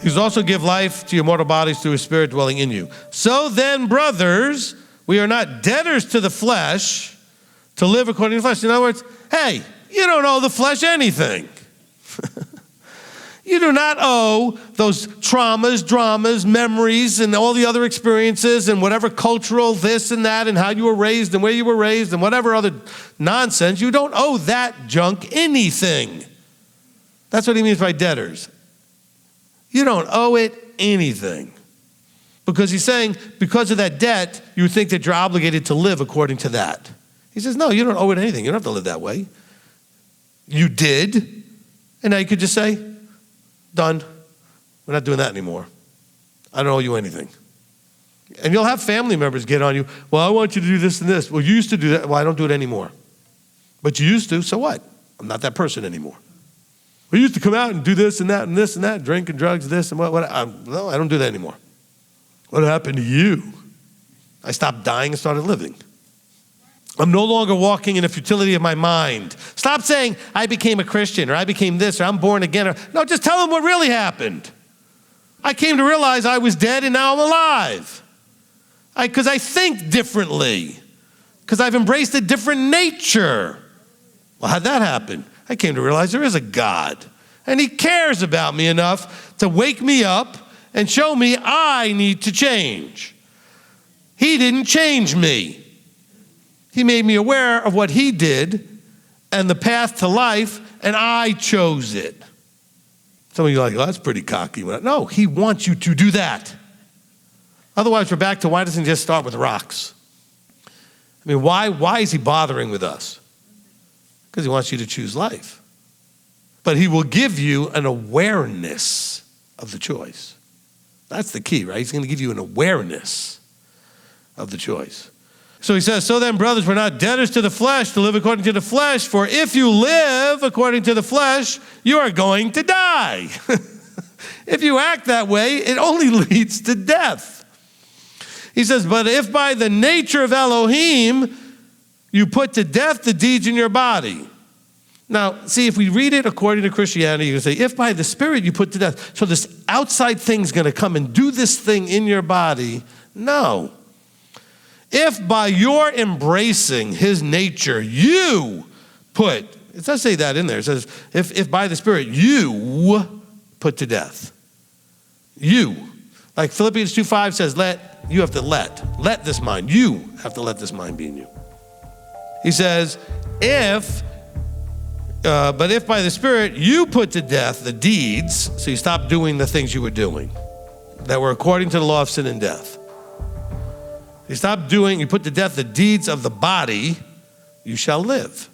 He will also give life to your mortal bodies through his Spirit dwelling in you. So then, brothers, we are not debtors to the flesh to live according to the flesh. In other words, hey, you don't owe the flesh anything. You do not owe those traumas, dramas, memories, and all the other experiences and whatever cultural this and that and how you were raised and where you were raised and whatever other nonsense. You don't owe that junk anything. That's what he means by debtors. You don't owe it anything. Because he's saying, because of that debt, you think that you're obligated to live according to that. He says, no, you don't owe it anything. You don't have to live that way. You did, and now you could just say, done. We're not doing that anymore. I don't owe you anything. And you'll have family members get on you. Well, I want you to do this and this. Well, you used to do that. Well, I don't do it anymore. But you used to, so what? I'm not that person anymore. We used to come out and do this and that and this and that, drink and drugs, this and what. No, I don't do that anymore. What happened to you? I stopped dying and started living. I'm no longer walking in the futility of my mind. Stop saying, I became a Christian, or I became this, or I'm born again. No, just tell them what really happened. I came to realize I was dead and now I'm alive. Because I think differently. Because I've embraced a different nature. Well, how'd that happen? I came to realize there is a God. And he cares about me enough to wake me up and show me I need to change. He didn't change me. He made me aware of what he did and the path to life, and I chose it. Some of you are like, well, that's pretty cocky. No, he wants you to do that. Otherwise, we're back to why doesn't he just start with rocks? I mean, why is he bothering with us? Because he wants you to choose life. But he will give you an awareness of the choice. That's the key, right? He's going to give you an awareness of the choice. So he says, so then, brothers, we're not debtors to the flesh to live according to the flesh, for if you live according to the flesh, you are going to die. If you act that way, it only leads to death. He says, but if by the nature of Elohim, you put to death the deeds in your body. Now, see, if we read it according to Christianity, you can say, if by the Spirit you put to death, so this outside thing's going to come and do this thing in your body. No. If by your embracing his nature, you put, it does say that in there. It says, if by the Spirit you put to death. You. Like Philippians 2:5 says, you have to let this mind, you have to let this mind be in you. He says, but if by the Spirit you put to death the deeds, so you stop doing the things you were doing that were according to the law of sin and death. You put to death the deeds of the body, you shall live.